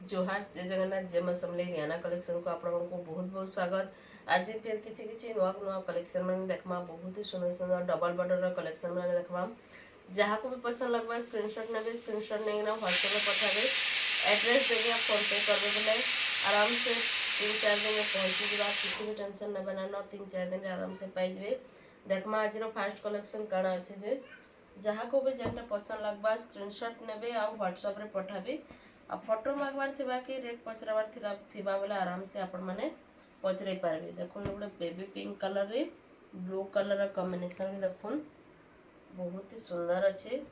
जोहार जय जगन्नाथ जय मां समले रियाना कलेक्शन को आपण को बहुत बहुत स्वागत। आज फिर किसी नुआ नुआ कलेक्शन मैंने देखमा बहुत ही सुंदर सुंदर डबल बॉर्डर कलेक्शन मैंने देखमा। जहाँ को भी पसंद लगवा स्क्रीनशॉट नेबे, स्क्रीनशॉट नहीं ना व्हाट्सएप में पठाबे, एड्रेस देके आप फोन पे करबे बोले आराम से 3-4 दिन में पहुंची जावा। किसी भी टेंशन न बनाना, 3-4 दिन आराम से पाई जावे। देखमा आज फास्ट कलेक्शन काना अच्छे जे जहाँ को भी जेनटा पसंद लगवा स्क्रीनशॉट नेबे आ व्हाट्सएप रे पठाबे। आ फोटो मागवार थिबा कि रेट पचरावार थिबा बोले आराम से आपण माने पचराई पारबे। देखुन गोटे बेबी पिंक कलर रे ब्लू कलर कॉम्बिनेशन देखुन बहुत ही सुंदर अच्छे।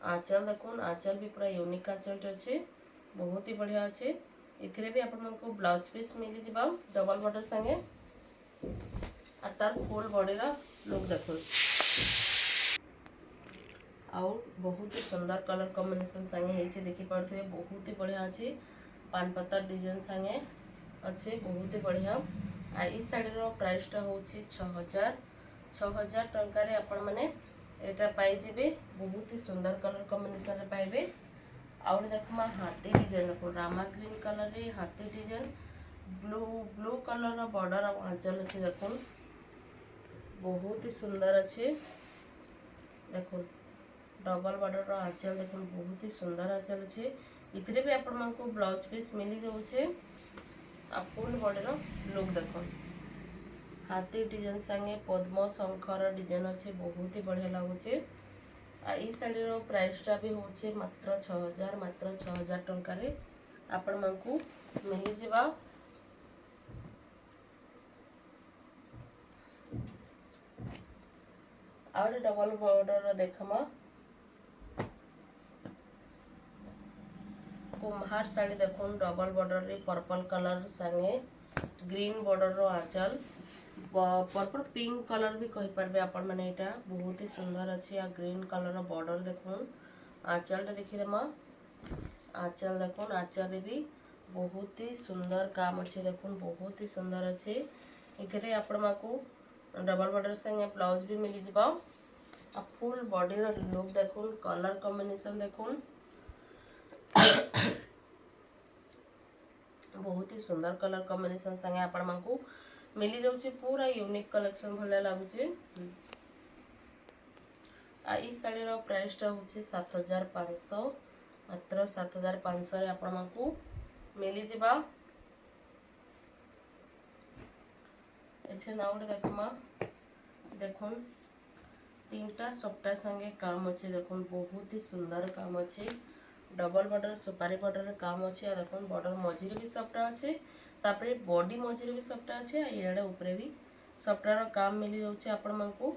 आंचल देखुन, आंचल भी पूरा यूनिक आंचल अच्छे, बहुत ही बढ़िया अच्छे। इथिरे भी आपण को ब्लाउज पीस मिली जिबा डबल बॉर्डर संगे आ तार फुल बॉडी रा लुक देखुन और बहुत ही सुंदर कलर कॉम्बिनेशन संगे है देखी पारे बहुत ही बढ़िया अच्छे। पान पत्ता डिजाइन संगे अच्छे बहुत ही बढ़िया। आ इस साड़ी प्राइस टा हूँ 6000 टंकार आपण मैंने यहाँ पाइबे। बहुत ही सुंदर कलर कॉम्बिनेशन पाइबे। आउट देखमा हाथी डिजाइन देखो रामा ग्रीन कलर रे हाथी डिजाइन ब्लू कलर बॉर्डर आंचल अच्छे देखो बहुत ही सुंदर अच्छे। देखो डबल बॉर्डर आंचल देखो बहुत ही सुंदर आंचल अच्छे। इतने भी आपण को ब्लाउज पीस मिली जाऊे। आ फुल बॉडीर लुक देखो हाथी डिजाइन संगे पद्म शंखर डिजाइन अच्छे बहुत ही बढ़िया लगुचे। आ ई शाढ़ीर प्राइसटा भी होचे मात्र 6000 टंकार आपण मानकू मिली जिबा। आउट डबल बॉर्डर देखमा कुम्हार साड़ी देखुन डबल बॉर्डर रे पर्पल कलर संगे ग्रीन बॉर्डर रो आंचल पर्पल पिंक कलर भी कहि परबे आपण माने। एटा बहुत ही सुंदर अच्छे। आ ग्रीन कलर बॉर्डर देखुन आंचल टा देखि देमा आंचल देखुन आंचल रे भी बहुत ही सुंदर काम अच्छे देखुन बहुत ही सुंदर अच्छे। इथरे आपण माको डबल बॉर्डर संगे ब्लाउज भी मिली जिबा। आ फुल बॉडी रो लुक देखुन कलर कॉम्बिनेशन देखुन बहुत ही सुंदर कलर कॉम्बिनेशन संगे आपण मानकू मिली जाउची पूरा यूनिक कलेक्शन भले लागुचे। आ इस साड़ी रो प्राइस टा होची 7500 मात्र 7500 रे आपण मानकू मिली जिबा। एछे नाउड देखमा देखुन तीनटा सप्ताह संगे काम अच्छे देखुन बहुत ही सुंदर काम अच्छे। डबल बॉर्डर सुपारी बॉर्डर काम अच्छे। देखुन बॉर्डर मझिरे भी सप्ताह अच्छे तापरे बॉडी मझिरे भी सप्ताह अच्छे। इयाडे ऊपरे भी सप्ताह काम मिली जाउचे आपण मानकू।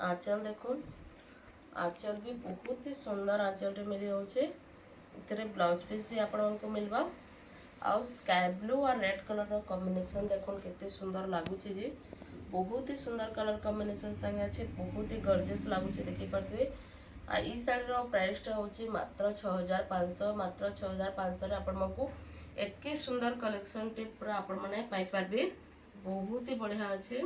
आंचल देखुन आंचल भी बहुत ही सुंदर आंचल टे मिली जाउचे। इतरे ब्लाउज पीस भी आपण मानकू मिलबा। आउ स्काई ब्लू और रेड कलर रो कॉम्बिनेशन देखुन केते सुंदर लागुचे जे बहुत ही सुंदर कलर कॉम्बिनेशन संगे अच्छे बहुत ही गॉर्जियस लागुचे देखि परथुए। आ ई साड़ी प्राइस टा होची मात्र 6500 मात्र 6500 रे आपण मानकू एतके सुंदर कलेक्शन टे पूरा आपण माने पाई पारबे बहुत ही बढ़िया अच्छे।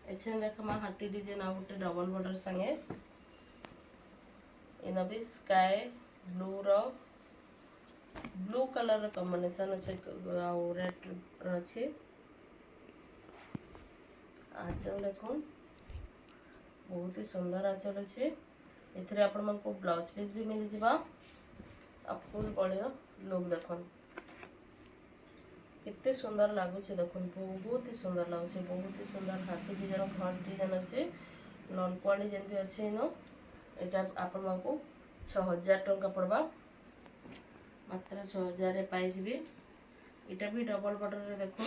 एछन देखमा हाथी डिजाइन आ गोटे डबल बॉर्डर संगे एना भी स्काई ब्लू रो ब्लू कलर कॉम्बिनेशन अच्छे आ रेड रो अच्छे। आंचल देखुन बहुत ही सुंदर आंचल अच्छे। इथरे आपण मानकू ब्लाउज पीस भी मिली जिबा। आ फुल बॉडी लुक देखुन कितने सुंदर लागुचे देखुन बहुत ही सुंदर लागुचे बहुत ही सुंदर हाथी डिजाइन घर डिजाइन अच्छे नलकुआ डिजाइन भी अच्छे नो। एटा आपण मानकू 6000 टंका पड़बा मात्र 6000 रे पाई जिबे। एटा भी डबल बॉर्डर रे देखुन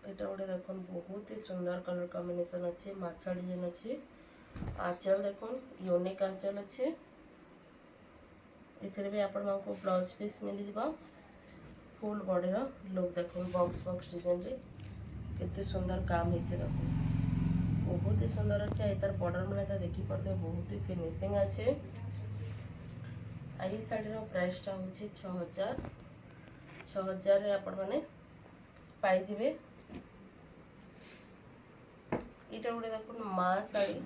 एटा गोटे देखुन बहुत ही सुंदर कलर कॉम्बिनेशन अच्छे माछा डिजाइन अच्छे। आंचल देखुन यूनिक आंचल अच्छे। इथरे भी आपण मानकू ब्लाउज पीस मिली जिबा। फुल बॉडी रो लुक देखुन बॉक्स डिजाइन रे केते सुंदर काम हेचे देखुन बहुत ही सुंदर अच्छे। एतार बॉर्डर माने ता देखि परते बहुत ही फिनिशिंग अच्छे। आ ई साड़ी रो प्राइस टा होची 6000 रे आपण माने पाई जिबे। इटा गोटे देखो माँ शाढ़ी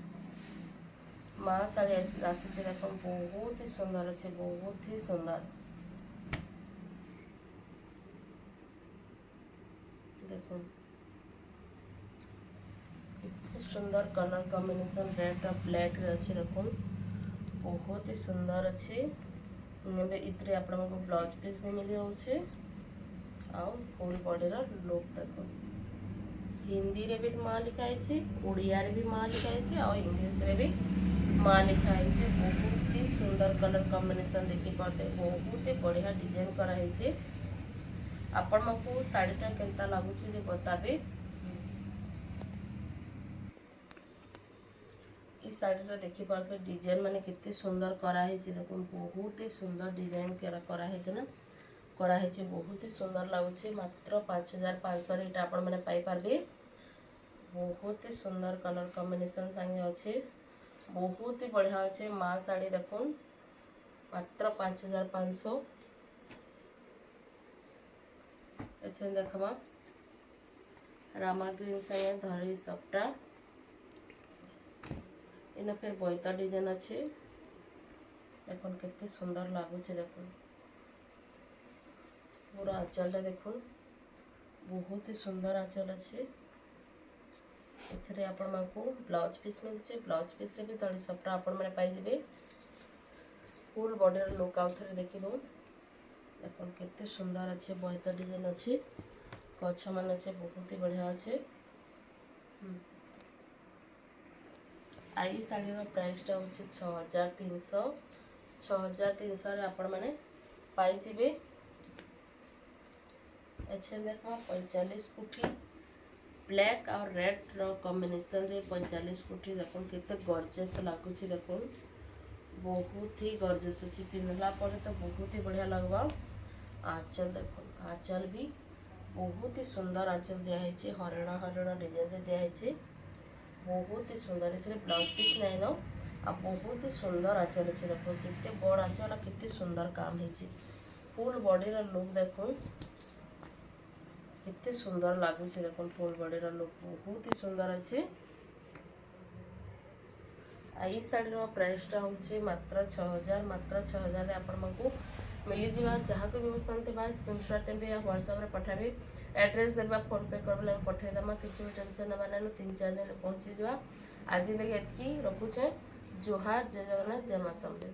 आसी देख बहुत ही सुंदर अच्छे बहुत ही सुंदर देखो सुंदर कलर कॉम्बिनेशन रेड और ब्लैक रे अच्छे देखो बहुत ही सुंदर अच्छे इतरे आपण ब्लाउज पीस भी मिल जाऊे आउ फुल बॉडी लुक देखो हिंदी रे भी माँ लिखाई ओडिया रे भी माँ लिखाई और इंग्लिश रे भी माँ लिखाई बहुत ही सुंदर कलर कॉम्बिनेशन देखी पाते बहुत ही बढ़िया डिजाइन कराई आपण मको साड़ीटा केनता लगुच बताबे इस साड़ीटा देखी पारे डिजाइन माने कितनी सुंदर कराई देखो बहुत ही सुंदर डिजाइन कराई बहुत ही सुंदर लगुच मात्र 5500 एटा आपण मैंने पाई पारबे बहुत ही सुंदर कलर कॉम्बिनेशन संगे अच्छे बहुत ही बढ़िया अच्छे माँ साड़ी देखो मात्र 5500 अच्छे देखमा रामा ग्रीन संगे धरी सपटा इना फिर बोईता डिजाइन अच्छे देखो कितने सुंदर लगुच देखो पूरा आंचल देखो बहुत ही सुंदर आंचल अच्छे एथिरे आपण मानकू ब्लाउज पीस मिलचे ब्लाउज पीस रे भी तळी सपटा आपण माने पाई जिबे फुल बॉडी रो लुक आउट रे देखि दो देखो कितने सुंदर अच्छे बोईता डिजाइन अच्छे गछ मान अच्छे बहुत ही बढ़िया अच्छे आई शाढ़ी प्राइसटा हूँ 6300 आपण मैंने पाइबे अच्छे देखो 45 कुठी ब्लैक और रेड रो कॉम्बिनेशन रे 45 कुठी देखो कितने गॉर्जियस लगुच देखो बहुत ही गॉर्जियस अच्छी पिंधला पर तो बहुत ही बढ़िया लगवा आंचल देखो आंचल भी बहुत ही सुंदर आंचल दिखाई हरिण हरिण डिजाइन दिखाई बहुत ही सुंदर इतने ब्लाउज पीस नहीं न आ बहुत ही सुंदर आंचल अच्छे देखो कितने बड़ आंचल कितने सुंदर काम है फुल बॉडी लुक देखो कितने सुंदर लगुच देखो फुल बॉडी लुक बहुत ही सुंदर अच्छे आई शाढ़ी प्राइसटा हूँ मात्र 6000 आपको मिली जावा जहाँ को भी पसंद थी स्क्रीनशॉट ने भी व्हाट्सएप रे पठाबे एड्रेस देवा फोन पे करबे पठेदेमा किसी भी टेंशन ना ना 3-4 दिन पहुँची जावा आज लगे एतकी रखुचे जोहार जय जगन्नाथ जय मां समलेई।